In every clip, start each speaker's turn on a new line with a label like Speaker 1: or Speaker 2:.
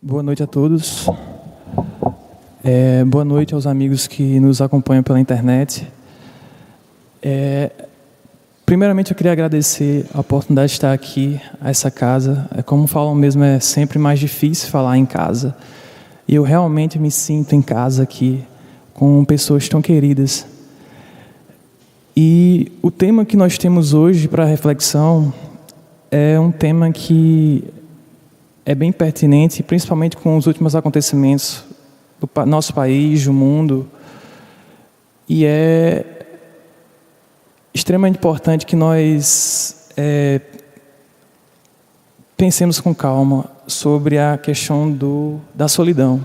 Speaker 1: Boa noite a todos. Boa noite aos amigos que nos acompanham pela internet. Primeiramente, eu queria agradecer a oportunidade de estar aqui, a essa casa. Como falam mesmo, é sempre mais difícil falar em casa. E eu realmente me sinto em casa aqui, com pessoas tão queridas. E o tema que nós temos hoje para reflexão é um tema que é bem pertinente, principalmente com os últimos acontecimentos do nosso país, do mundo. E é extremamente importante que nós pensemos com calma sobre a questão da solidão.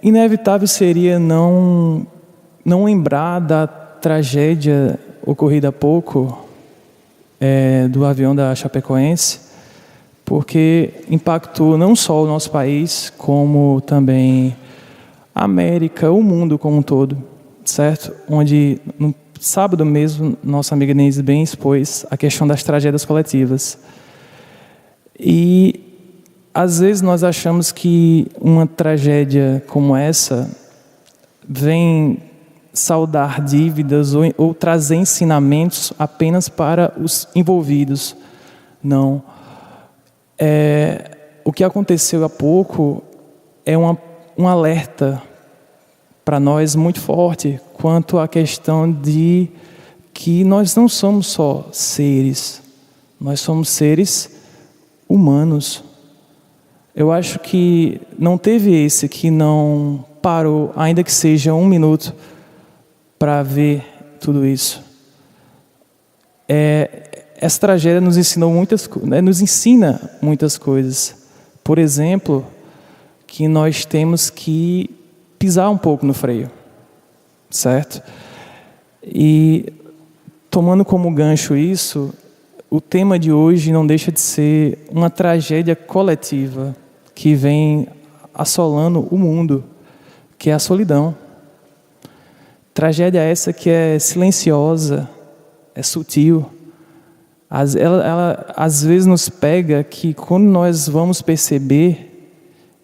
Speaker 1: Inevitável seria não lembrar da tragédia ocorrida há pouco, do avião da Chapecoense, porque impactou não só o nosso país, como também a América, o mundo como um todo, certo? Onde no sábado mesmo, nossa amiga Denise bem expôs a questão das tragédias coletivas. E às vezes nós achamos que uma tragédia como essa vem saldar dívidas ou trazer ensinamentos apenas para os envolvidos. Não. O que aconteceu há pouco é um alerta para nós muito forte quanto à questão de que nós não somos só seres, nós somos seres humanos. Eu acho que não teve esse que não parou, ainda que seja 1 minuto, para ver tudo isso. Essa tragédia nos ensina muitas coisas. Por exemplo, que nós temos que pisar um pouco no freio, certo? E tomando como gancho isso, o tema de hoje não deixa de ser uma tragédia coletiva que vem assolando o mundo, que é a solidão. Tragédia essa que é silenciosa, é sutil. Ela às vezes nos pega que quando nós vamos perceber,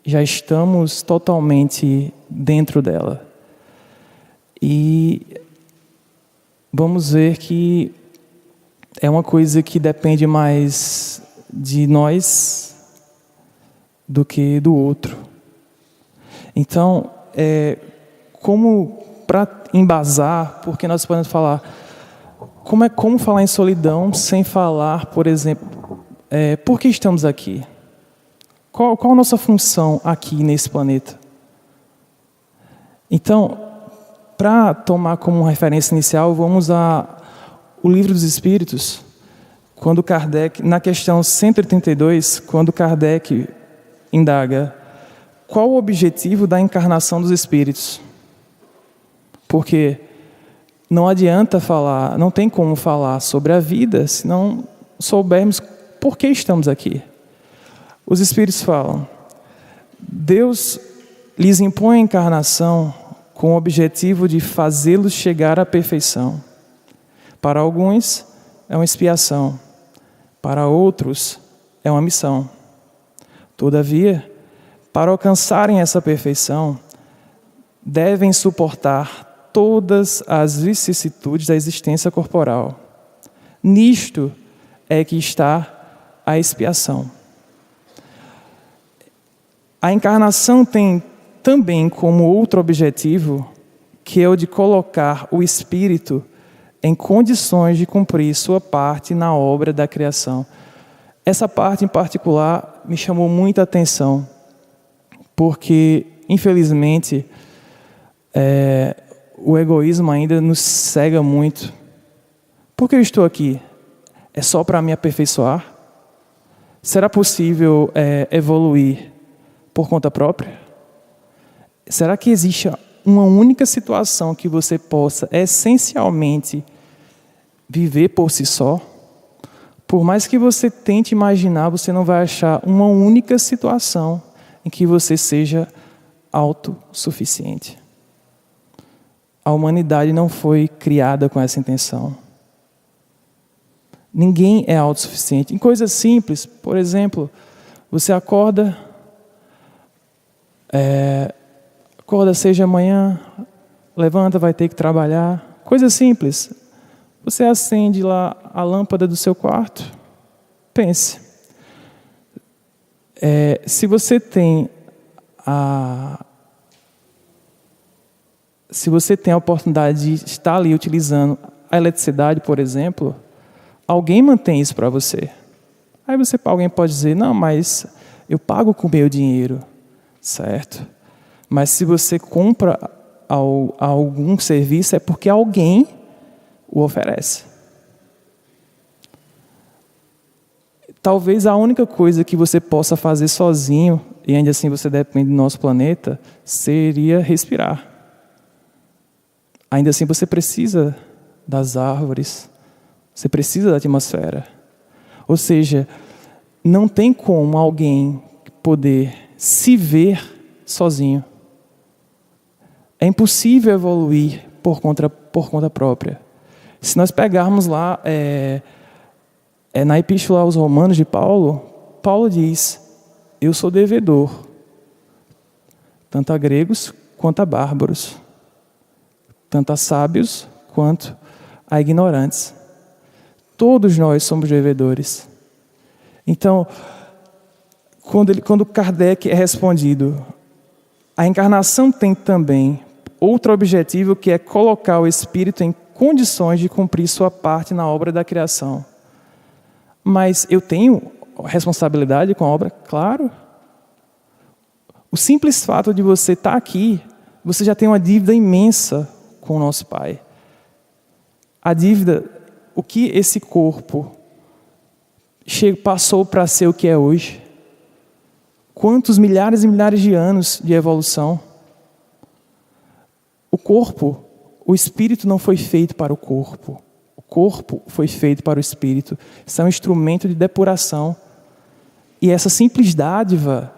Speaker 1: já estamos totalmente dentro dela. E vamos ver que é uma coisa que depende mais de nós do que do outro. Então, como para embasar, porque nós podemos falar, como falar em solidão sem falar, por exemplo, por que estamos aqui? Qual a nossa função aqui nesse planeta? Então, para tomar como referência inicial, vamos ao Livro dos Espíritos, quando Kardec, na questão 182, quando Kardec indaga qual o objetivo da encarnação dos espíritos. Porque não adianta falar, não tem como falar sobre a vida se não soubermos por que estamos aqui. Os espíritos falam: Deus lhes impõe a encarnação com o objetivo de fazê-los chegar à perfeição. Para alguns é uma expiação, para outros é uma missão. Todavia, para alcançarem essa perfeição, devem suportar todas as vicissitudes da existência corporal. Nisto é que está a expiação. A encarnação tem também como outro objetivo, que é o de colocar o espírito em condições de cumprir sua parte na obra da criação. Essa parte em particular me chamou muita atenção, porque, infelizmente, o egoísmo ainda nos cega muito. Por que eu estou aqui? É só para me aperfeiçoar? Será possível evoluir por conta própria? Será que existe uma única situação que você possa essencialmente viver por si só? Por mais que você tente imaginar, você não vai achar uma única situação em que você seja autossuficiente. A humanidade não foi criada com essa intenção. Ninguém é autossuficiente. Em coisas simples, por exemplo, Você acorda, acorda 6 da manhã, levanta, vai ter que trabalhar. Coisa simples. Você acende lá a lâmpada do seu quarto. Pense. Se você tem a oportunidade de estar ali utilizando a eletricidade, por exemplo, alguém mantém isso para você. Aí alguém pode dizer, não, mas eu pago com o meu dinheiro, certo? Mas se você compra algum serviço, é porque alguém o oferece. Talvez a única coisa que você possa fazer sozinho, e ainda assim você depende do nosso planeta, seria respirar. Ainda assim você precisa das árvores, você precisa da atmosfera. Ou seja, não tem como alguém poder se ver sozinho. É impossível evoluir por conta própria. Se nós pegarmos lá, na Epístola aos Romanos de Paulo, Paulo diz, eu sou devedor, tanto a gregos quanto a bárbaros, tanto a sábios quanto a ignorantes. Todos nós somos devedores. Então, quando Kardec é respondido, a encarnação tem também outro objetivo, que é colocar o espírito em condições de cumprir sua parte na obra da criação. Mas eu tenho responsabilidade com a obra? Claro. O simples fato de você estar aqui, você já tem uma dívida imensa com o nosso Pai. A dívida, o que esse corpo passou para ser o que é hoje? Quantos milhares e milhares de anos de evolução? O corpo, o espírito não foi feito para o corpo. O corpo foi feito para o espírito. Isso é um instrumento de depuração. E essa simples dádiva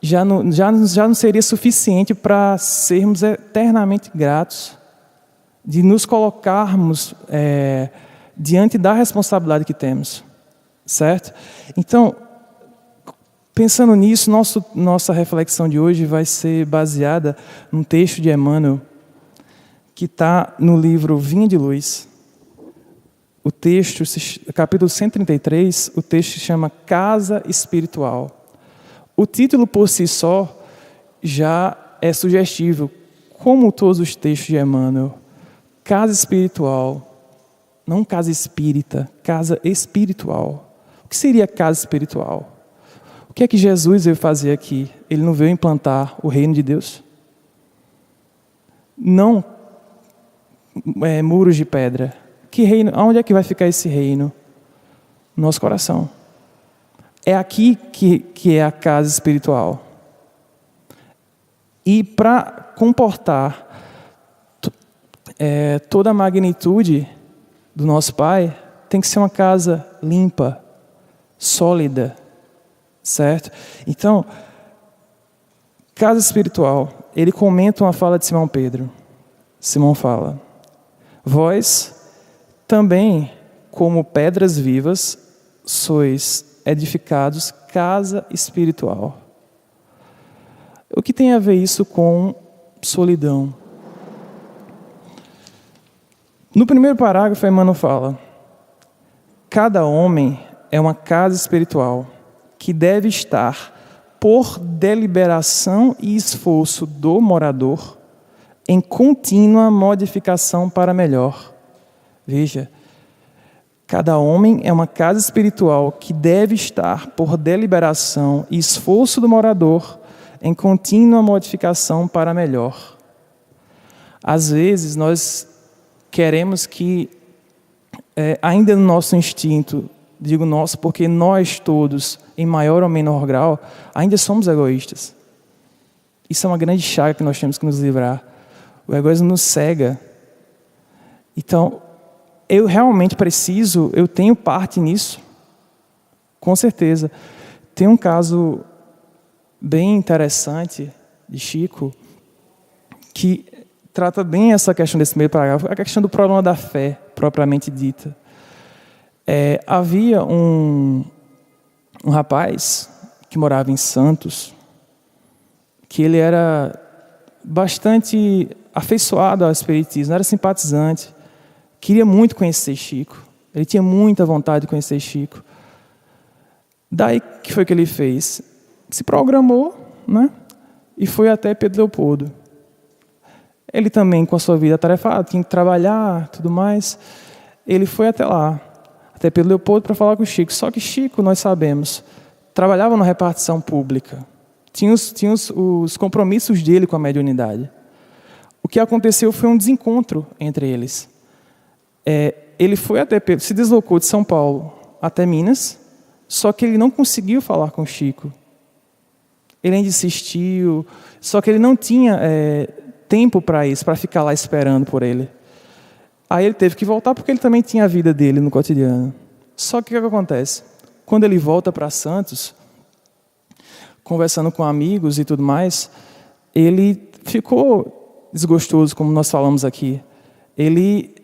Speaker 1: já não seria suficiente para sermos eternamente gratos, de nos colocarmos diante da responsabilidade que temos. Certo? Então, pensando nisso, nossa reflexão de hoje vai ser baseada num texto de Emmanuel, que está no livro Vinha de Luz. O texto, capítulo 133, o texto se chama Casa Espiritual. O título por si só já é sugestivo, como todos os textos de Emmanuel. Casa espiritual, não casa espírita, casa espiritual. O que seria casa espiritual? O que é que Jesus veio fazer aqui? Ele não veio implantar o reino de Deus? Não muros de pedra. Que reino? Onde é que vai ficar esse reino? No nosso coração. É aqui que é a casa espiritual. E para comportar toda a magnitude do nosso Pai, tem que ser uma casa limpa, sólida, certo? Então, casa espiritual, ele comenta uma fala de Simão Pedro. Simão fala, vós também, como pedras vivas, sois edificados casa espiritual. O que tem a ver isso com solidão? No primeiro parágrafo, Emmanuel fala, cada homem é uma casa espiritual que deve estar, por deliberação e esforço do morador, em contínua modificação para melhor. Veja, cada homem é uma casa espiritual que deve estar, por deliberação e esforço do morador, em contínua modificação para melhor. Às vezes nós queremos que, ainda no nosso instinto, digo nosso porque nós todos, em maior ou menor grau, ainda somos egoístas. Isso é uma grande chaga que nós temos que nos livrar. O egoísmo nos cega. Então, eu realmente preciso, eu tenho parte nisso, com certeza. Tem um caso bem interessante de Chico, que trata bem essa questão desse meio parágrafo, a questão do problema da fé, propriamente dita. Havia um rapaz que que morava em Santos, que ele era bastante afeiçoado ao espiritismo, era simpatizante, queria muito conhecer Chico. Ele tinha muita vontade de conhecer Chico. Daí, o que foi que ele fez? Se programou, né? E foi até Pedro Leopoldo. Ele também, com a sua vida atarefada, tinha que trabalhar, tudo mais. Ele foi até lá, até Pedro Leopoldo, para falar com o Chico. Só que Chico, nós sabemos, trabalhava na repartição pública. Tinha os compromissos dele com a mediunidade. O que aconteceu foi um desencontro entre eles. Ele foi até Pedro, se deslocou de São Paulo até Minas, só que ele não conseguiu falar com Chico. Ele ainda insistiu, só que ele não tinha tempo para isso, para ficar lá esperando por ele. Aí ele teve que voltar porque ele também tinha a vida dele no cotidiano. Só que o que acontece? Quando ele volta para Santos, conversando com amigos e tudo mais, ele ficou desgostoso, como nós falamos aqui. Ele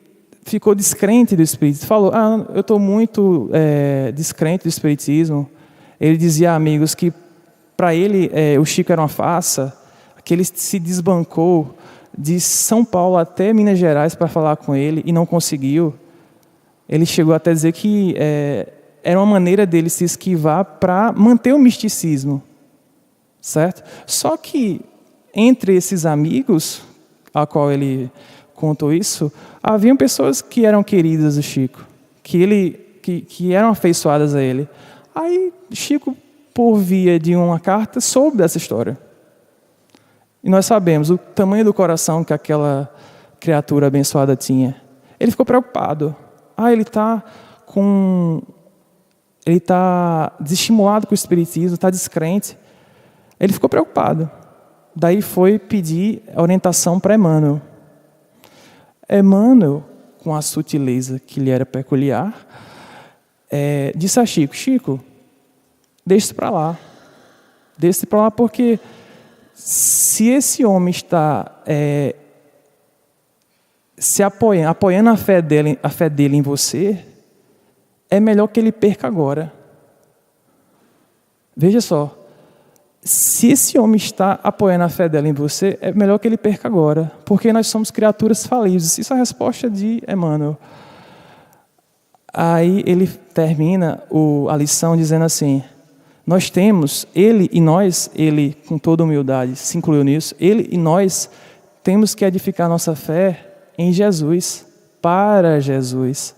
Speaker 1: ficou descrente do espiritismo. Falou, eu estou muito descrente do espiritismo. Ele dizia a amigos que, para ele, o Chico era uma farsa, que ele se desbancou de São Paulo até Minas Gerais para falar com ele e não conseguiu. Ele chegou até a dizer que era uma maneira dele se esquivar para manter o misticismo, certo? Só que entre esses amigos, a qual ele contou isso, haviam pessoas que eram queridas do Chico, que eram afeiçoadas a ele. Aí Chico, por via de uma carta, soube dessa história. E nós sabemos o tamanho do coração que aquela criatura abençoada tinha. Ele ficou preocupado. Ele está desestimulado com o espiritismo, está descrente. Ele ficou preocupado. Daí foi pedir orientação para Emmanuel. Emmanuel, com a sutileza que lhe era peculiar, disse a Chico, Chico, deixe-se para lá. Deixe-se para lá porque se esse homem está se apoiando a fé dele em você, é melhor que ele perca agora. Veja só, se esse homem está apoiando a fé dele em você, é melhor que ele perca agora, porque nós somos criaturas falíveis. Isso é a resposta de Emmanuel. Aí ele termina a lição dizendo assim, nós temos, ele e nós, ele com toda humildade se incluiu nisso, ele e nós temos que edificar nossa fé em Jesus, para Jesus.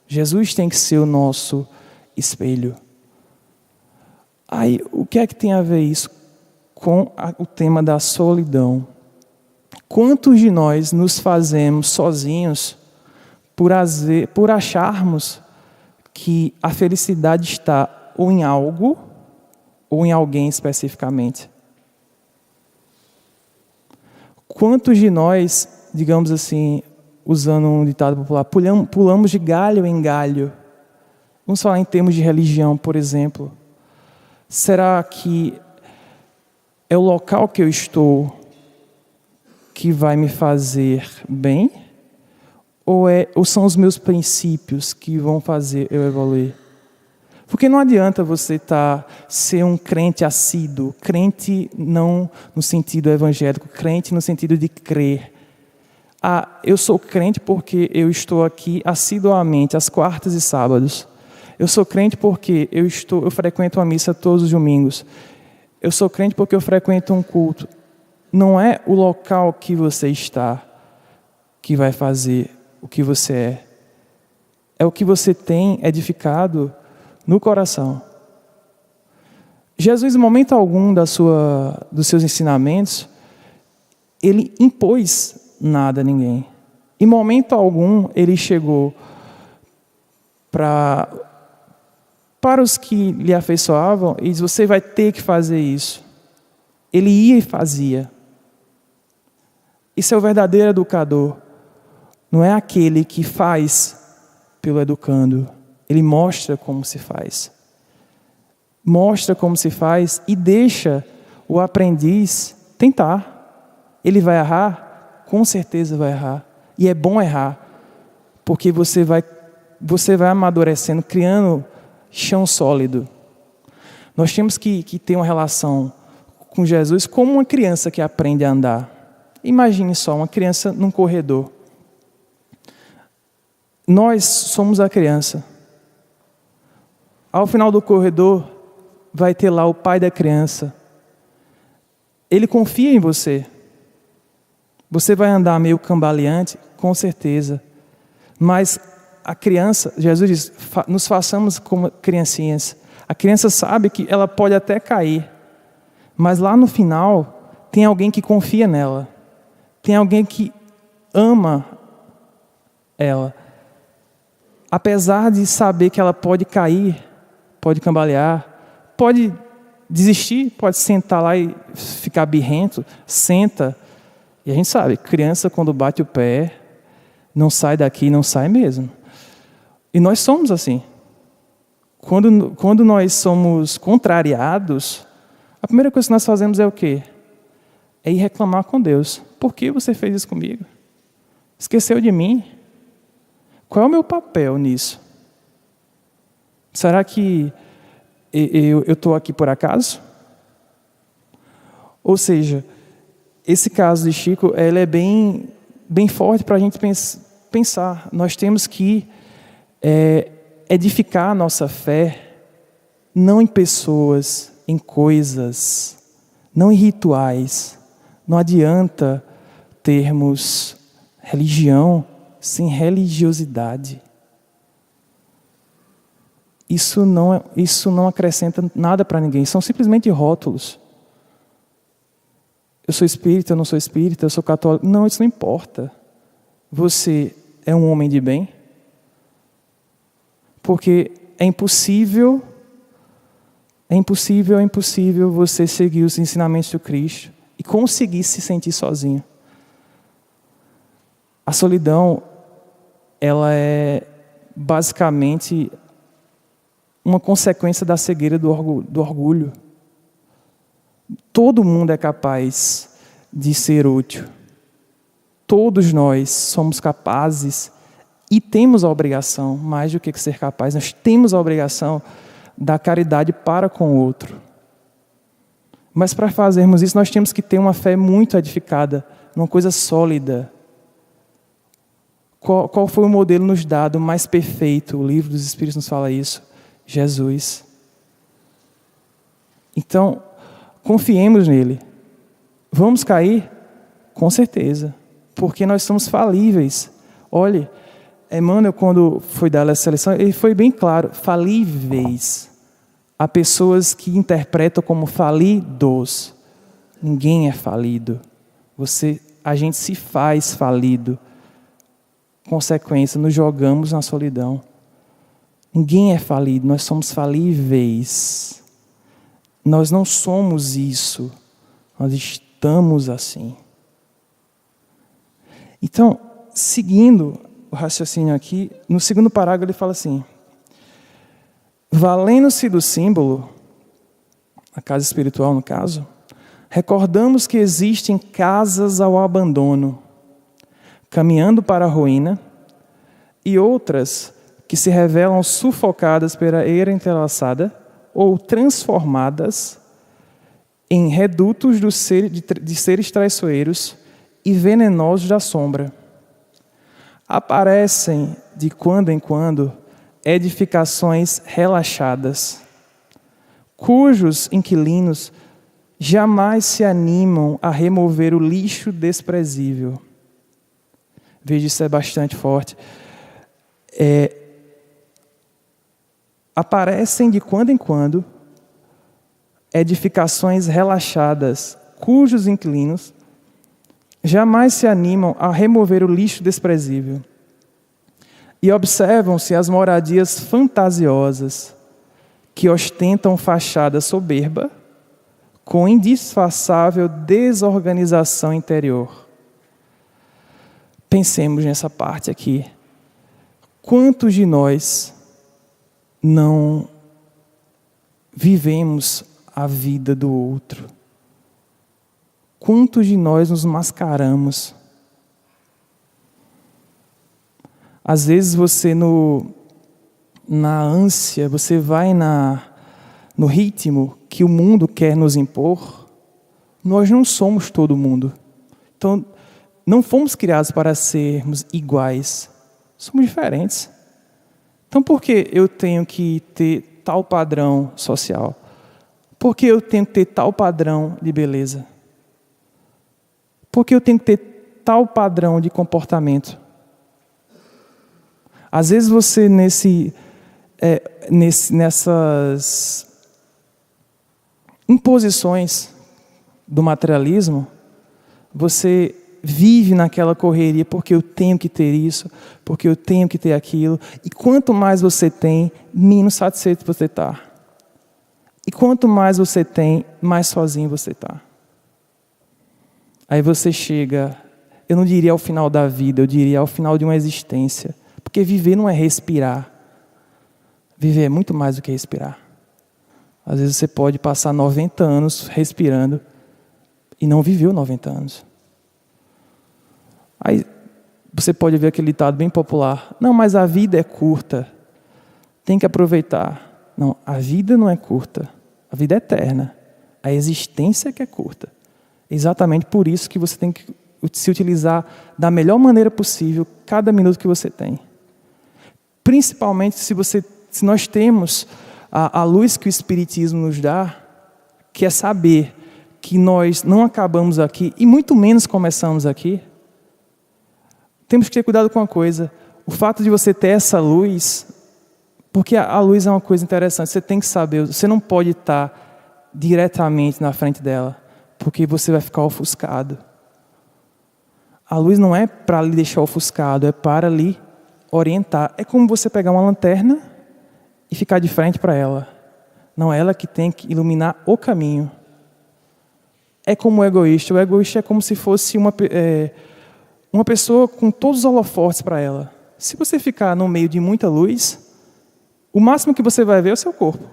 Speaker 1: Jesus tem que ser o nosso espelho. Aí, o que é que tem a ver isso com o tema da solidão? Quantos de nós nos fazemos sozinhos por acharmos que a felicidade está ou em algo ou em alguém especificamente? Quantos de nós, digamos assim, usando um ditado popular, pulamos de galho em galho? Vamos falar em termos de religião, por exemplo. Será que é o local que eu estou que vai me fazer bem? Ou são os meus princípios que vão fazer eu evoluir? Porque não adianta você ser um crente assíduo, crente não no sentido evangélico, crente no sentido de crer. Eu sou crente porque eu estou aqui assiduamente, às quartas e sábados. Eu sou crente porque eu frequento uma missa todos os domingos. Eu sou crente porque eu frequento um culto. Não é o local que você está que vai fazer o que você é. É o que você tem edificado no coração. Jesus, em momento algum dos seus ensinamentos, ele impôs nada a ninguém. Em momento algum, ele chegou para os que lhe afeiçoavam e disse, você vai ter que fazer isso. Ele ia e fazia. Isso é o verdadeiro educador. Não é aquele que faz pelo educando. Ele mostra como se faz. Mostra como se faz e deixa o aprendiz tentar. Ele vai errar? Com certeza vai errar. E é bom errar, porque você vai amadurecendo, criando chão sólido. Nós temos que ter uma relação com Jesus como uma criança que aprende a andar. Imagine só, uma criança num corredor. Nós somos a criança. Ao final do corredor, vai ter lá o pai da criança. Ele confia em você. Você vai andar meio cambaleante, com certeza. Mas a criança, Jesus diz, nos façamos como criancinhas. A criança sabe que ela pode até cair, mas lá no final tem alguém que confia nela. Tem alguém que ama ela. Apesar de saber que ela pode cair, pode cambalear, pode desistir, pode sentar lá e ficar birrento, senta. E a gente sabe, criança quando bate o pé, não sai daqui, não sai mesmo. E nós somos assim. Quando nós somos contrariados, a primeira coisa que nós fazemos é o quê? É ir reclamar com Deus. Por que você fez isso comigo? Esqueceu de mim? Qual é o meu papel nisso? Será que eu estou aqui por acaso? Ou seja, esse caso de Chico, ele é bem forte para a gente pensar. Nós temos que edificar a nossa fé, não em pessoas, em coisas, não em rituais. Não adianta termos religião sem religiosidade. Isso não acrescenta nada para ninguém, são simplesmente rótulos. Eu sou espírita, eu não sou espírita, eu sou católico. Não, isso não importa. Você é um homem de bem? Porque é impossível você seguir os ensinamentos do Cristo e conseguir se sentir sozinho. A solidão, ela é basicamente uma consequência da cegueira do orgulho. Todo mundo é capaz de ser útil. Todos nós somos capazes e temos a obrigação, mais do que ser capaz, nós temos a obrigação da caridade para com o outro. Mas para fazermos isso, nós temos que ter uma fé muito edificada, uma coisa sólida. Qual foi o modelo nos dado mais perfeito? O livro dos Espíritos nos fala isso. Jesus. Então, confiemos nele. Vamos cair? Com certeza. Porque nós somos falíveis. Olhe, Emmanuel, quando foi dar essa lição, ele foi bem claro. Falíveis. Há pessoas que interpretam como falidos. Ninguém é falido. A gente se faz falido. Consequência, nos jogamos na solidão. Ninguém é falido, nós somos falíveis. Nós não somos isso, nós estamos assim. Então, seguindo o raciocínio aqui, no segundo parágrafo ele fala assim: valendo-se do símbolo, a casa espiritual no caso, recordamos que existem casas ao abandono, caminhando para a ruína, e outras que se revelam sufocadas pela eira entrelaçada ou transformadas em redutos de seres traiçoeiros e venenosos da sombra. Aparecem, de quando em quando, edificações relaxadas, cujos inquilinos jamais se animam a remover o lixo desprezível. Veja, isso é bastante forte. Aparecem de quando em quando edificações relaxadas, cujos inquilinos jamais se animam a remover o lixo desprezível. E observam-se as moradias fantasiosas que ostentam fachada soberba com indisfarçável desorganização interior. Pensemos nessa parte aqui. Quantos de nós não vivemos a vida do outro? Quantos de nós nos mascaramos? Às vezes você na ânsia, você vai no ritmo que o mundo quer nos impor, nós não somos todo mundo. Então, não fomos criados para sermos iguais. Somos diferentes. Então, por que eu tenho que ter tal padrão social? Por que eu tenho que ter tal padrão de beleza? Por que eu tenho que ter tal padrão de comportamento? Às vezes você, nessas imposições do materialismo, você vive naquela correria porque eu tenho que ter isso, porque eu tenho que ter aquilo. E quanto mais você tem, menos satisfeito você está. E quanto mais você tem, mais sozinho você está. Aí você chega, eu não diria ao final da vida, eu diria ao final de uma existência. Porque viver não é respirar. Viver é muito mais do que respirar. Às vezes você pode passar 90 anos respirando e não viveu 90 anos. Aí você pode ver aquele ditado bem popular. Não, mas a vida é curta. Tem que aproveitar. Não, a vida não é curta. A vida é eterna. A existência é que é curta. Exatamente por isso que você tem que se utilizar da melhor maneira possível cada minuto que você tem. Principalmente se nós temos a luz que o Espiritismo nos dá, que é saber que nós não acabamos aqui e muito menos começamos aqui. Temos que ter cuidado com uma coisa. O fato de você ter essa luz, porque a luz é uma coisa interessante, você tem que saber, você não pode estar diretamente na frente dela, porque você vai ficar ofuscado. A luz não é para lhe deixar ofuscado, é para lhe orientar. É como você pegar uma lanterna e ficar de frente para ela. Não é ela que tem que iluminar o caminho. É como o egoísta. O egoísta é como se fosse uma pessoa com todos os holofotes para ela. Se você ficar no meio de muita luz, o máximo que você vai ver é o seu corpo.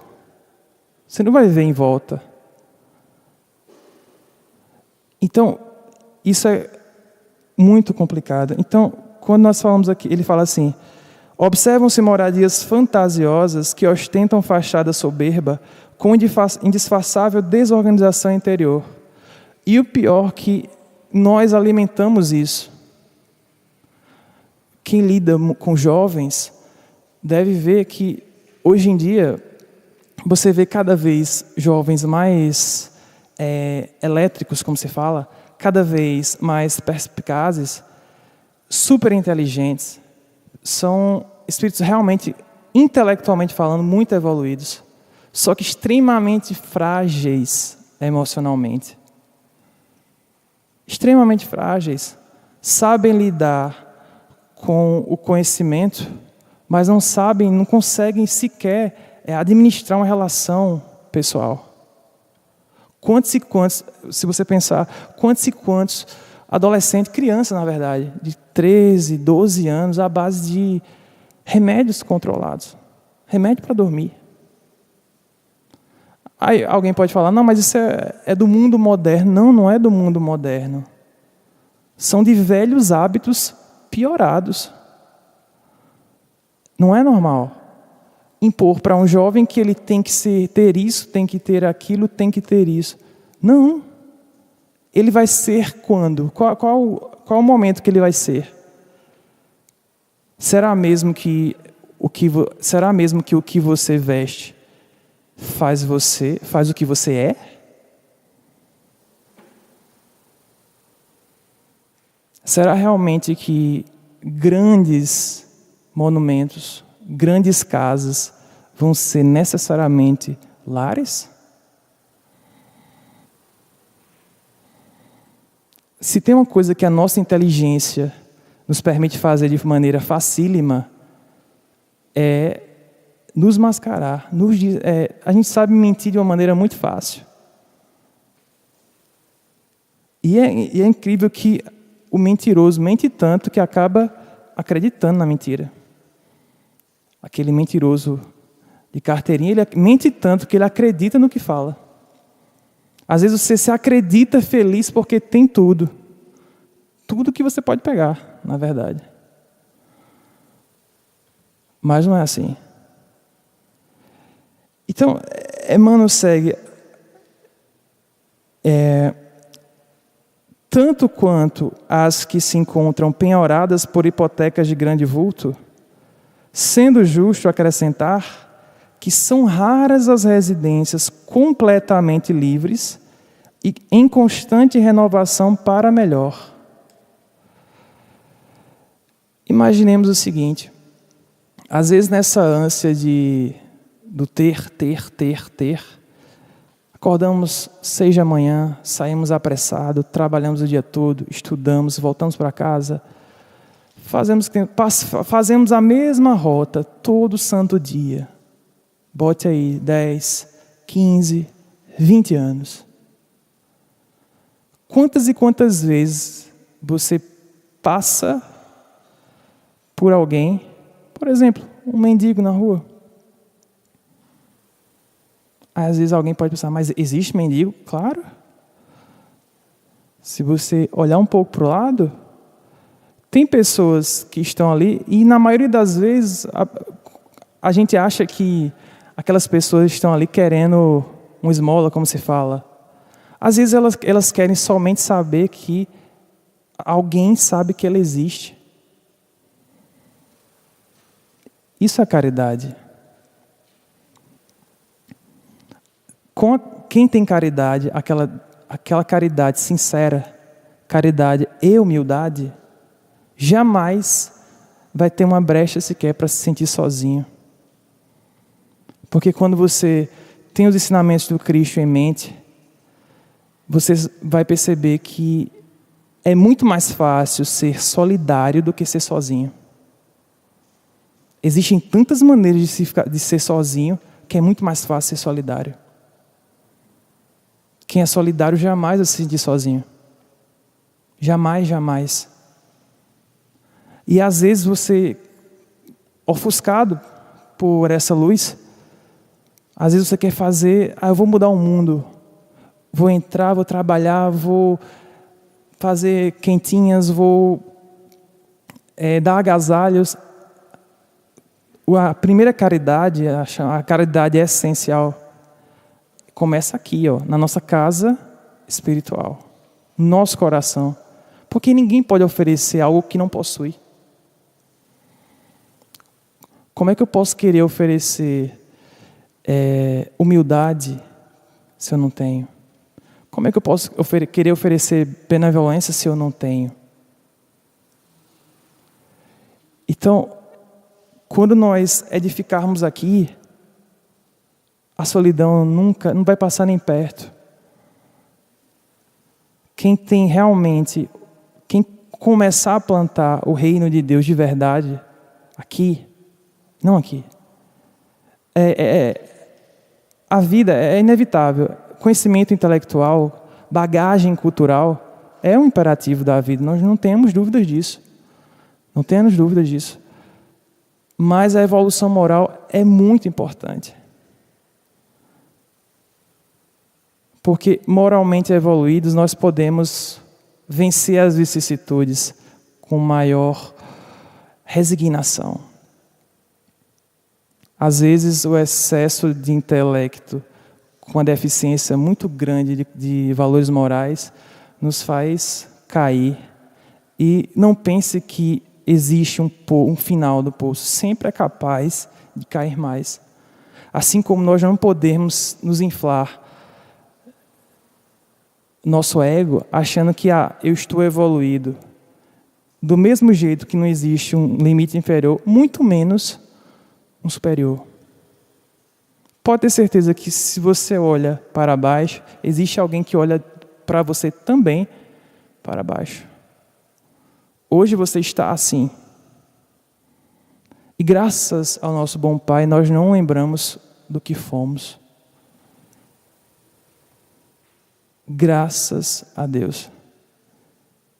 Speaker 1: Você não vai ver em volta. Então, isso é muito complicado. Então, quando nós falamos aqui, ele fala assim: observam-se moradias fantasiosas que ostentam fachada soberba com indisfarçável desorganização interior. E o pior que nós alimentamos isso. Quem lida com jovens deve ver que hoje em dia você vê cada vez jovens mais elétricos, como se fala, cada vez mais perspicazes, super inteligentes, são espíritos realmente, intelectualmente falando, muito evoluídos, só que extremamente frágeis emocionalmente. Extremamente frágeis, sabem lidar com o conhecimento, mas não conseguem sequer administrar uma relação pessoal. Quantos e quantos, se você pensar, quantos e quantos adolescentes, crianças na verdade, de 13, 12 anos, à base de remédios controlados. Remédio para dormir. Aí alguém pode falar, não, mas isso é do mundo moderno. Não, não é do mundo moderno. São de velhos hábitos piorados. Não é normal impor para um jovem que ele tem que ter isso, tem que ter aquilo, tem que ter isso. Não. Ele vai ser quando? Qual o momento que ele vai ser? Será mesmo que o que você veste faz o que você é? Será realmente que grandes monumentos, grandes casas vão ser necessariamente lares? Se tem uma coisa que a nossa inteligência nos permite fazer de maneira facílima, é nos mascarar. A gente sabe mentir de uma maneira muito fácil. E é incrível que o mentiroso mente tanto que acaba acreditando na mentira. Aquele mentiroso de carteirinha, ele mente tanto que ele acredita no que fala. Às vezes você se acredita feliz porque tem tudo. Tudo que você pode pegar, na verdade. Mas não é assim. Então, Emmanuel segue. Tanto quanto as que se encontram penhoradas por hipotecas de grande vulto, sendo justo acrescentar que são raras as residências completamente livres e em constante renovação para melhor. Imaginemos o seguinte: às vezes nessa ânsia do ter, acordamos 6 da manhã, saímos apressados, trabalhamos o dia todo, estudamos, voltamos para casa, fazemos a mesma rota todo santo dia. Bote aí 10, 15, 20 anos. Quantas e quantas vezes você passa por alguém, por exemplo, um mendigo na rua? Às vezes alguém pode pensar, mas existe mendigo? Claro. Se você olhar um pouco para o lado, tem pessoas que estão ali e na maioria das vezes a gente acha que aquelas pessoas estão ali querendo uma esmola, como se fala. Às vezes elas querem somente saber que alguém sabe que ela existe. Isso é caridade. Quem tem caridade, aquela caridade sincera, caridade e humildade, jamais vai ter uma brecha sequer para se sentir sozinho. Porque quando você tem os ensinamentos do Cristo em mente, você vai perceber que é muito mais fácil ser solidário do que ser sozinho. Existem tantas maneiras de ser sozinho que é muito mais fácil ser solidário. Quem é solidário jamais vai se sentir sozinho. Jamais, jamais. E às vezes você, ofuscado por essa luz, às vezes você quer fazer, eu vou mudar o mundo. Vou entrar, vou trabalhar, vou fazer quentinhas, vou dar agasalhos. A primeira caridade, a caridade é essencial. Começa aqui, na nossa casa espiritual, no nosso coração. Porque ninguém pode oferecer algo que não possui. Como é que eu posso querer oferecer humildade se eu não tenho? Como é que eu posso querer oferecer benevolência se eu não tenho? Então, quando nós edificarmos aqui, a solidão não vai passar nem perto. Quem começar a plantar o reino de Deus de verdade, aqui, não aqui. A vida é inevitável. Conhecimento intelectual, bagagem cultural, é um imperativo da vida. Nós não temos dúvidas disso. Não temos dúvidas disso. Mas a evolução moral é muito importante. Porque moralmente evoluídos nós podemos vencer as vicissitudes com maior resignação. Às vezes o excesso de intelecto com uma deficiência muito grande de valores morais nos faz cair. E não pense que existe um final do poço. Sempre é capaz de cair mais. Assim como nós não podemos nos inflar nosso ego achando que eu estou evoluído. Do mesmo jeito que não existe um limite inferior, muito menos um superior. Pode ter certeza que se você olha para baixo, existe alguém que olha para você também para baixo. Hoje você está assim. E graças ao nosso bom Pai, nós não lembramos do que fomos. Graças a Deus.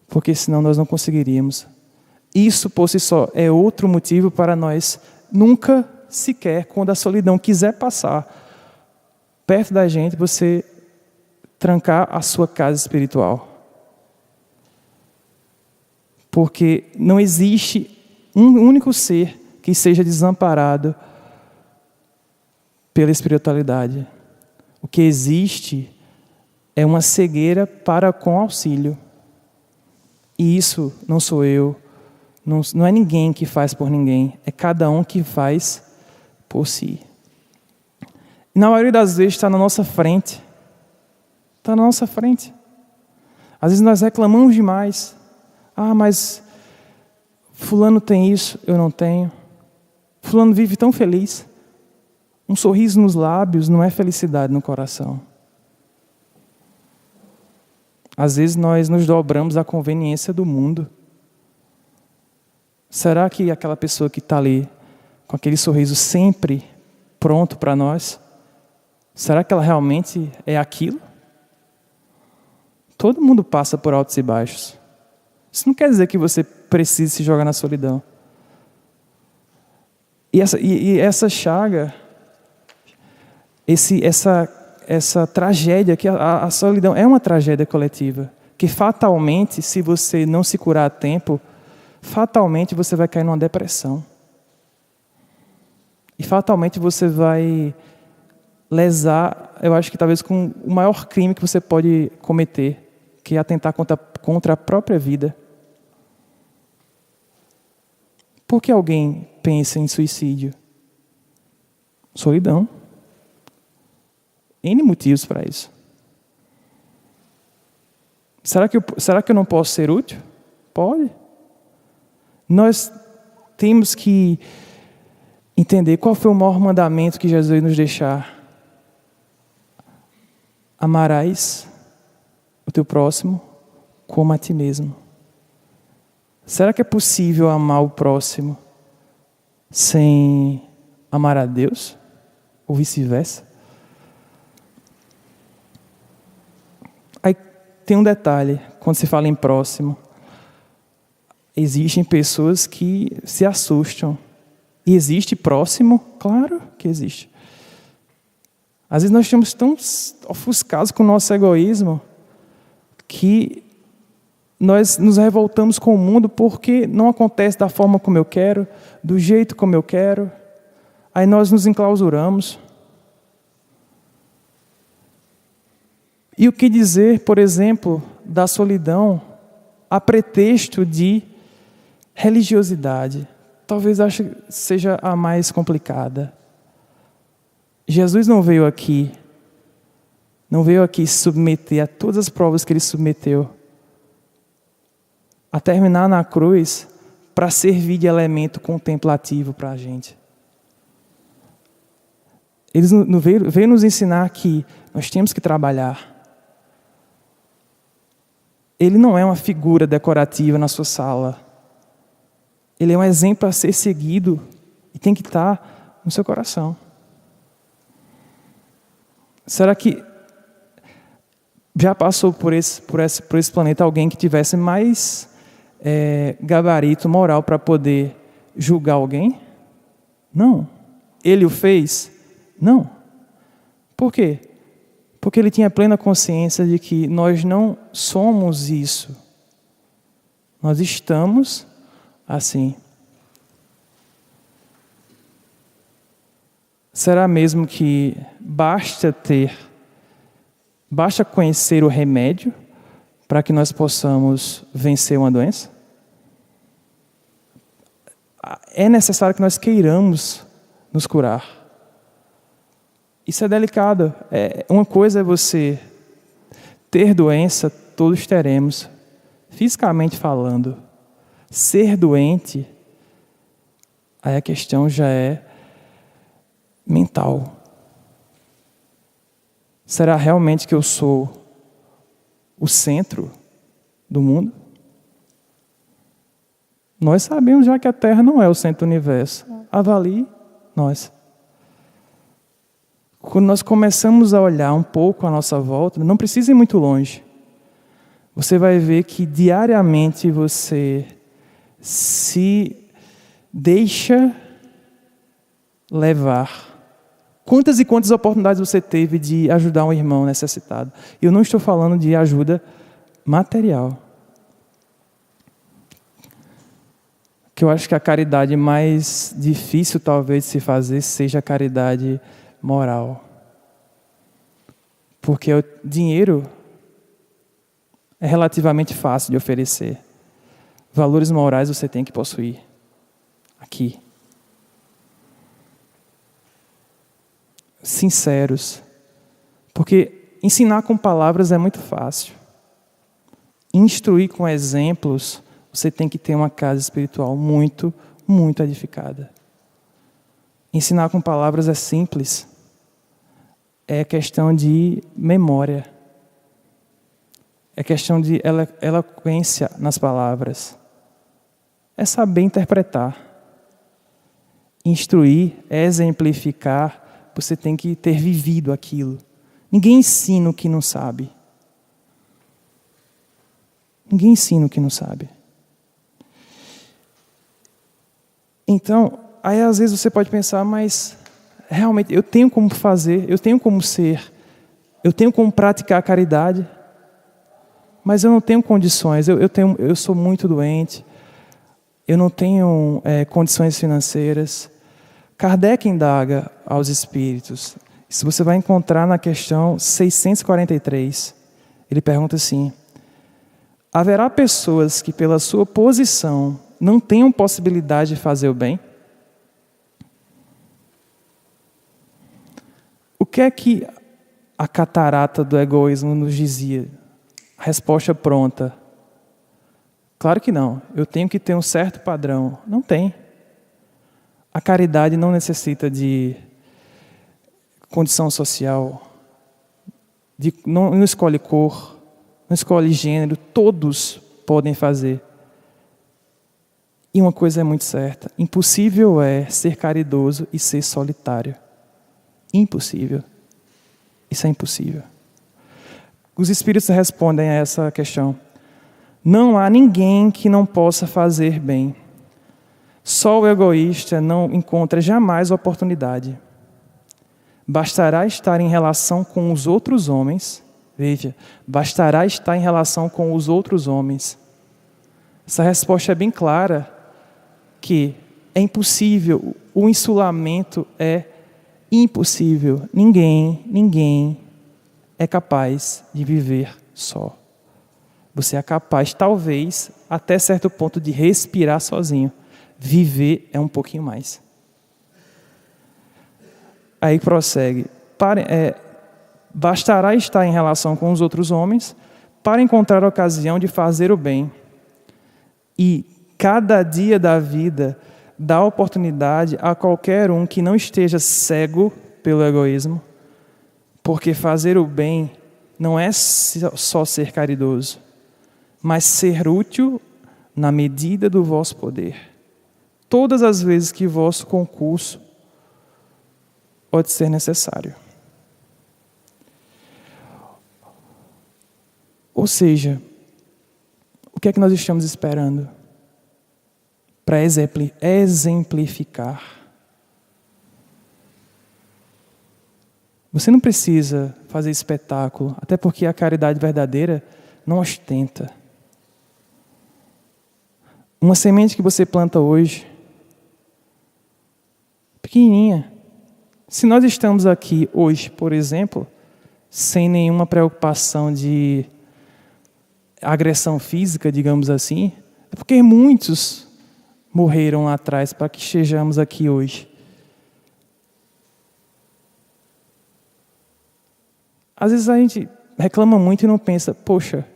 Speaker 1: Porque senão nós não conseguiríamos. Isso por si só é outro motivo para nós nunca sequer, quando a solidão quiser passar perto da gente, você trancar a sua casa espiritual. Porque não existe um único ser que seja desamparado pela espiritualidade. O que existe é uma cegueira para com auxílio. E isso não sou eu, não é ninguém que faz por ninguém, é cada um que faz por si. E na maioria das vezes está na nossa frente. Está na nossa frente. Às vezes nós reclamamos demais. Mas fulano tem isso, eu não tenho. Fulano vive tão feliz. Um sorriso nos lábios não é felicidade no coração. Às vezes nós nos dobramos à conveniência do mundo. Será que aquela pessoa que está ali, com aquele sorriso sempre pronto para nós, será que ela realmente é aquilo? Todo mundo passa por altos e baixos. Isso não quer dizer que você precise se jogar na solidão. E essa chaga, essa tragédia, que a solidão é uma tragédia coletiva, que fatalmente, se você não se curar a tempo, fatalmente você vai cair numa depressão. E fatalmente você vai lesar, eu acho que talvez com o maior crime que você pode cometer, que é atentar contra a própria vida. Por que alguém pensa em suicídio? Solidão. N motivos para isso. Será que eu não posso ser útil? Pode. Nós temos que entender qual foi o maior mandamento que Jesus nos deixar. Amarás o teu próximo como a ti mesmo. Será que é possível amar o próximo sem amar a Deus? Ou vice-versa? Aí tem um detalhe, quando se fala em próximo, existem pessoas que se assustam. E existe próximo? Claro que existe. Às vezes nós estamos tão ofuscados com o nosso egoísmo que nós nos revoltamos com o mundo porque não acontece da forma como eu quero, do jeito como eu quero. Aí nós nos enclausuramos. E o que dizer, por exemplo, da solidão a pretexto de religiosidade? Talvez seja a mais complicada. Jesus não veio aqui se submeter a todas as provas que ele submeteu, a terminar na cruz para servir de elemento contemplativo para a gente. Ele veio nos ensinar que nós temos que trabalhar. Ele não é uma figura decorativa na sua sala. Ele é um exemplo a ser seguido e tem que estar no seu coração. Será que já passou por esse planeta alguém que tivesse mais gabarito moral para poder julgar alguém? Não. Ele o fez? Não. Por quê? Porque ele tinha plena consciência de que nós não somos isso. Nós estamos assim. Será mesmo que basta conhecer o remédio para que nós possamos vencer uma doença? É necessário que nós queiramos nos curar. Isso é delicado. Uma coisa é você ter doença, todos teremos, fisicamente falando. Ser doente, aí a questão já é mental. Será realmente que eu sou o centro do mundo? Nós sabemos já que a Terra não é o centro do universo. Avalie nós. Quando nós começamos a olhar um pouco à nossa volta, não precisa ir muito longe. Você vai ver que diariamente você se deixa levar. Quantas e quantas oportunidades você teve de ajudar um irmão necessitado? Eu não estou falando de ajuda material. Que eu acho que a caridade mais difícil talvez de se fazer seja a caridade moral. Porque o dinheiro é relativamente fácil de oferecer. Valores morais você tem que possuir. Aqui. Sinceros. Porque ensinar com palavras é muito fácil. Instruir com exemplos, você tem que ter uma casa espiritual muito, muito edificada. Ensinar com palavras é simples. É questão de memória. É questão de eloquência nas palavras. É saber interpretar. Instruir é exemplificar. Você tem que ter vivido aquilo. Ninguém ensina o que não sabe. Ninguém ensina o que não sabe. Então, aí às vezes você pode pensar, mas realmente eu tenho como fazer, eu tenho como ser, eu tenho como praticar a caridade, mas eu não tenho condições, eu sou muito doente, eu não tenho condições financeiras. Kardec indaga aos espíritos, isso você vai encontrar na questão 643, ele pergunta assim: haverá pessoas que pela sua posição não tenham possibilidade de fazer o bem? O que é que a catarata do egoísmo nos dizia? A resposta pronta. Claro que não. Eu tenho que ter um certo padrão. Não tem. A caridade não necessita de condição social. Não escolhe cor, não escolhe gênero. Todos podem fazer. E uma coisa é muito certa. Impossível é ser caridoso e ser solitário. Impossível. Isso é impossível. Os espíritos respondem a essa questão. Não há ninguém que não possa fazer bem. Só o egoísta não encontra jamais oportunidade. Bastará estar em relação com os outros homens. Veja, bastará estar em relação com os outros homens. Essa resposta é bem clara, que é impossível, o insulamento é impossível. Ninguém é capaz de viver só. Você é capaz, talvez, até certo ponto, de respirar sozinho. Viver é um pouquinho mais. Aí prossegue. Bastará estar em relação com os outros homens para encontrar a ocasião de fazer o bem. E cada dia da vida dá oportunidade a qualquer um que não esteja cego pelo egoísmo, porque fazer o bem não é só ser caridoso, mas ser útil na medida do vosso poder. Todas as vezes que vosso concurso pode ser necessário. Ou seja, o que é que nós estamos esperando para exemplificar? Você não precisa fazer espetáculo, até porque a caridade verdadeira não ostenta. Uma semente que você planta hoje, pequenininha. Se nós estamos aqui hoje, por exemplo, sem nenhuma preocupação de agressão física, digamos assim, é porque muitos morreram lá atrás para que estejamos aqui hoje. Às vezes a gente reclama muito e não pensa, poxa,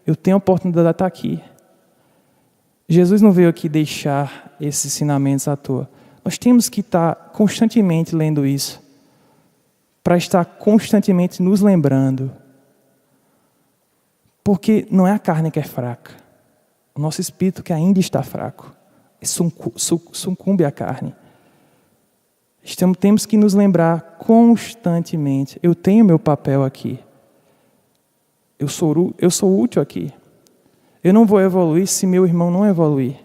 Speaker 1: eu tenho a oportunidade de estar aqui. Jesus não veio aqui deixar esses ensinamentos à toa. Nós temos que estar constantemente lendo isso, para estar constantemente nos lembrando. Porque não é a carne que é fraca, o nosso espírito que ainda está fraco, sucumbe à carne. Temos que nos lembrar constantemente, eu tenho meu papel aqui, eu sou útil aqui, eu não vou evoluir se meu irmão não evoluir.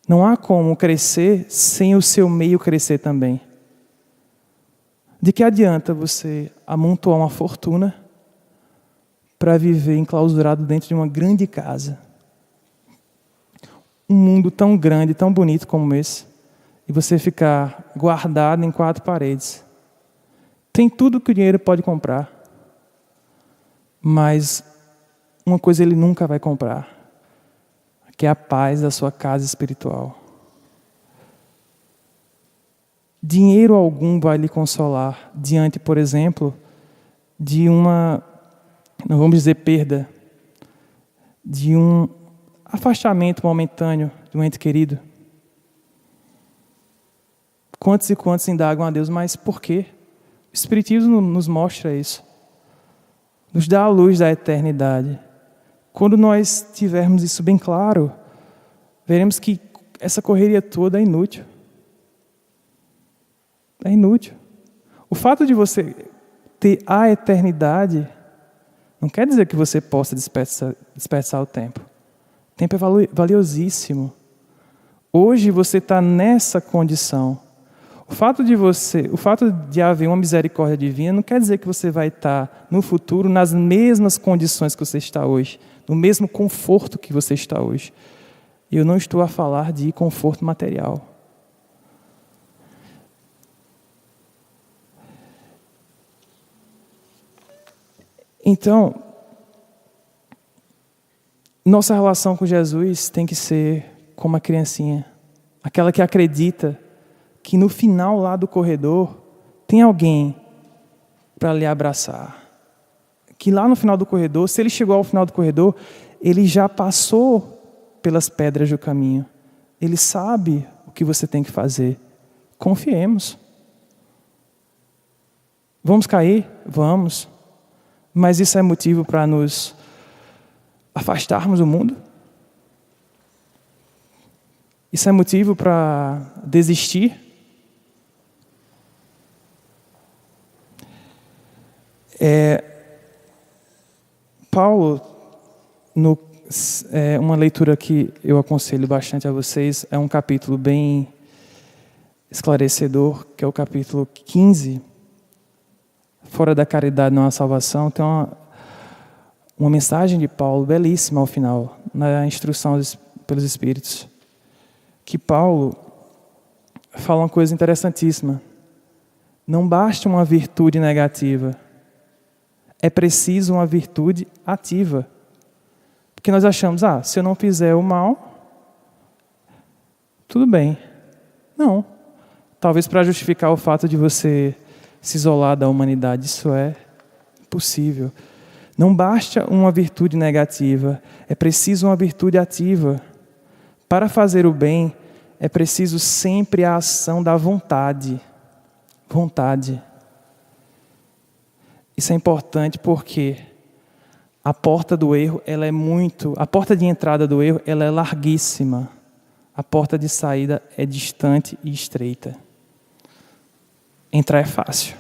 Speaker 1: Não há como crescer sem o seu meio crescer também. De que adianta você amontoar uma fortuna para viver enclausurado dentro de uma grande casa? Um mundo tão grande, tão bonito como esse, e você ficar guardado em 4 paredes, Tem tudo que o dinheiro pode comprar. Mas uma coisa ele nunca vai comprar, que é a paz da sua casa espiritual. Dinheiro algum vai lhe consolar diante, por exemplo, de uma, não vamos dizer perda, de um afastamento momentâneo de um ente querido. Quantos e quantos indagam a Deus, mas por quê? O Espiritismo nos mostra isso. Nos dá a luz da eternidade. Quando nós tivermos isso bem claro, veremos que essa correria toda é inútil. É inútil. O fato de você ter a eternidade não quer dizer que você possa desperdiçar o tempo. O tempo é valiosíssimo. Hoje você está nessa condição. O fato de haver uma misericórdia divina não quer dizer que você vai estar no futuro nas mesmas condições que você está hoje, no mesmo conforto que você está hoje. E eu não estou a falar de conforto material. Então, nossa relação com Jesus tem que ser como a criancinha, aquela que acredita que no final lá do corredor tem alguém para lhe abraçar. Que lá no final do corredor, se ele chegou ao final do corredor, ele já passou pelas pedras do caminho. Ele sabe o que você tem que fazer. Confiemos. Vamos cair? Vamos. Mas isso é motivo para nos afastarmos do mundo? Isso é motivo para desistir? Paulo, uma leitura que eu aconselho bastante a vocês, é um capítulo bem esclarecedor, que é o capítulo 15. Fora da caridade não há salvação. Tem uma mensagem de Paulo belíssima ao final, na instrução pelos Espíritos, que Paulo fala uma coisa interessantíssima. Não basta uma virtude negativa, é preciso uma virtude ativa. Porque nós achamos, se eu não fizer o mal, tudo bem. Não. Talvez para justificar o fato de você se isolar da humanidade, isso é impossível. Não basta uma virtude negativa, é preciso uma virtude ativa. Para fazer o bem, é preciso sempre a ação da vontade. Vontade. Isso é importante porque a porta do erro, a porta de entrada do erro, ela é larguíssima. A porta de saída é distante e estreita. Entrar é fácil.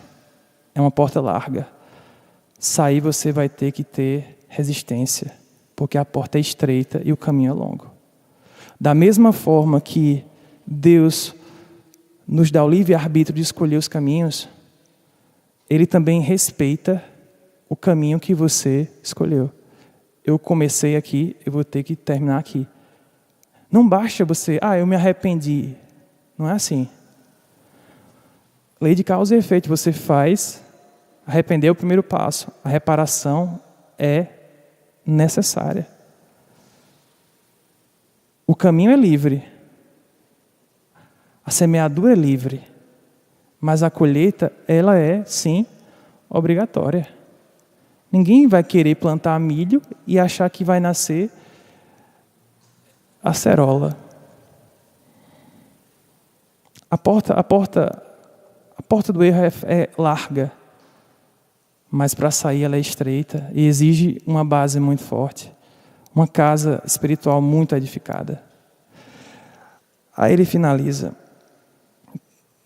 Speaker 1: É uma porta larga. Sair você vai ter que ter resistência, porque a porta é estreita e o caminho é longo. Da mesma forma que Deus nos dá o livre-arbítrio de escolher os caminhos, Ele também respeita o caminho que você escolheu. Eu comecei aqui, eu vou ter que terminar aqui. Não basta você, eu me arrependi. Não é assim. Lei de causa e efeito, você faz, arrepender é o primeiro passo. A reparação é necessária. O caminho é livre. A semeadura é livre. Mas a colheita, ela é, sim, obrigatória. Ninguém vai querer plantar milho e achar que vai nascer acerola. A porta do erro é larga, mas para sair ela é estreita e exige uma base muito forte, uma casa espiritual muito edificada. Aí ele finaliza: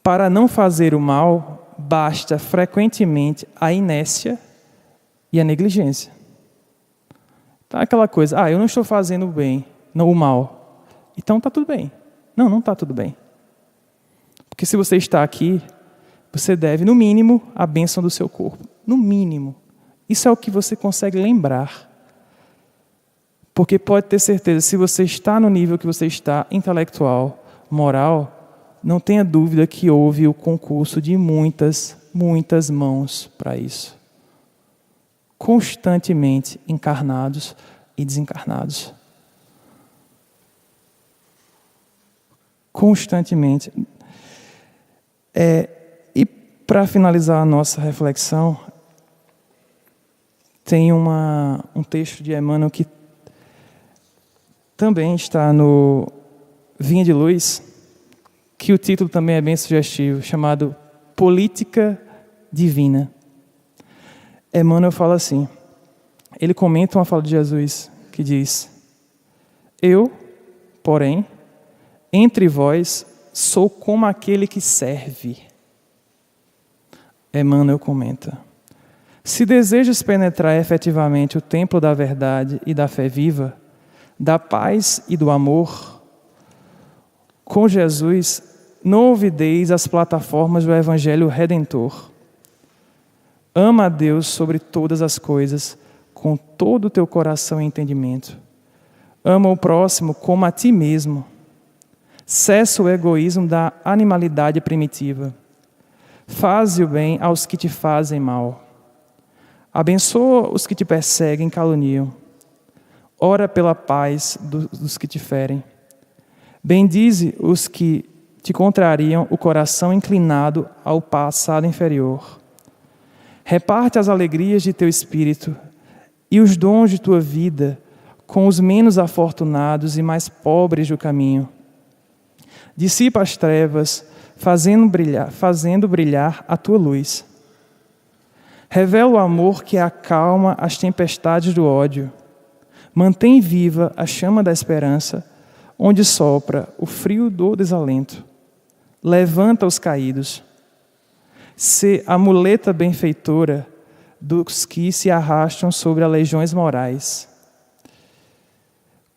Speaker 1: para não fazer o mal, basta frequentemente a inércia e a negligência. Então aquela coisa, eu não estou fazendo o bem, não o mal. Então está tudo bem. Não está tudo bem. Porque se você está aqui, você deve, no mínimo, a bênção do seu corpo. No mínimo. Isso é o que você consegue lembrar. Porque pode ter certeza, se você está no nível que você está, intelectual, moral, não tenha dúvida que houve o concurso de muitas muitas mãos para isso. Constantemente encarnados e desencarnados. Constantemente. E para finalizar a nossa reflexão, tem um texto de Emmanuel que também está no Vinha de Luz, que o título também é bem sugestivo, chamado Política Divina. Emmanuel fala assim, ele comenta uma fala de Jesus que diz: eu, porém, entre vós, sou como aquele que serve. Emmanuel comenta: se desejas penetrar efetivamente o templo da verdade e da fé viva, da paz e do amor, com Jesus, não olvideis as plataformas do Evangelho Redentor. Ama a Deus sobre todas as coisas, com todo o teu coração e entendimento. Ama o próximo como a ti mesmo. Cessa o egoísmo da animalidade primitiva. Faze o bem aos que te fazem mal. Abençoa os que te perseguem e caluniam. Ora pela paz dos que te ferem. Bendize os que te contrariam o coração inclinado ao passado inferior. Reparte as alegrias de teu espírito e os dons de tua vida com os menos afortunados e mais pobres do caminho. Dissipa as trevas, fazendo brilhar a tua luz. Revela o amor que acalma as tempestades do ódio. Mantém viva a chama da esperança, onde sopra o frio do desalento. Levanta os caídos. Sê a muleta benfeitora dos que se arrastam sobre as legiões morais.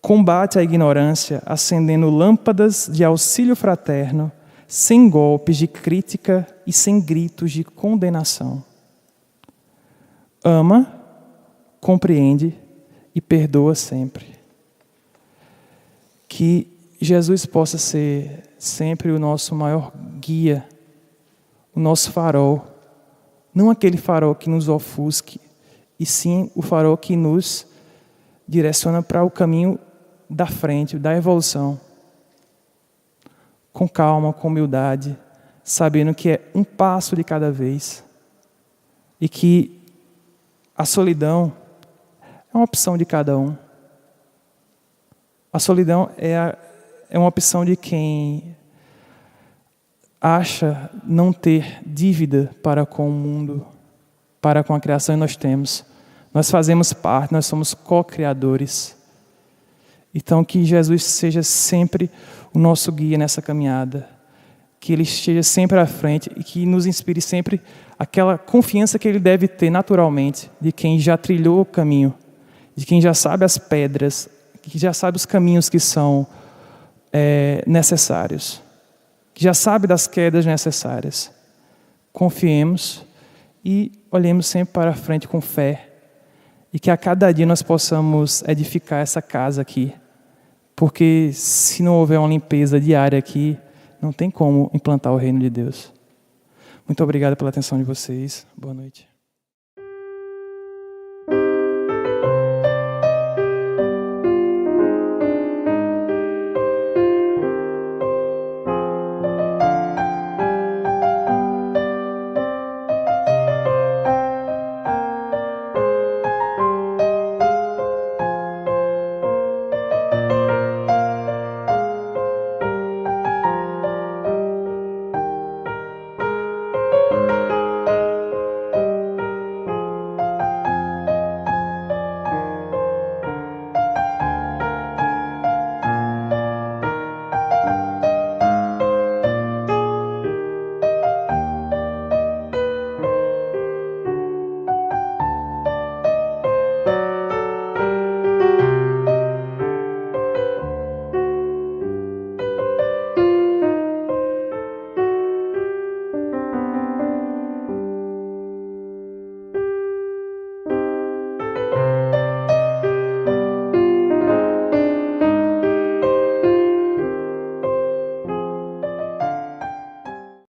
Speaker 1: Combate a ignorância, acendendo lâmpadas de auxílio fraterno, sem golpes de crítica e sem gritos de condenação. Ama, compreende e perdoa sempre. Que Jesus possa ser sempre o nosso maior guia, o nosso farol. Não aquele farol que nos ofusque, e sim o farol que nos direciona para o caminho da frente, da evolução. Com calma, com humildade, sabendo que é um passo de cada vez. E que a solidão é uma opção de cada um. A solidão é uma opção de quem acha não ter dívida para com o mundo, para com a criação, e nós temos. Nós fazemos parte, nós somos co-criadores. Então, que Jesus seja sempre o nosso guia nessa caminhada. Que Ele esteja sempre à frente e que nos inspire sempre aquela confiança que Ele deve ter naturalmente de quem já trilhou o caminho, de quem já sabe as pedras, que já sabe os caminhos que são necessários, que já sabe das quedas necessárias. Confiemos e olhemos sempre para a frente com fé e que a cada dia nós possamos edificar essa casa aqui, porque se não houver uma limpeza diária aqui, não tem como implantar o reino de Deus. Muito obrigado pela atenção de vocês. Boa noite.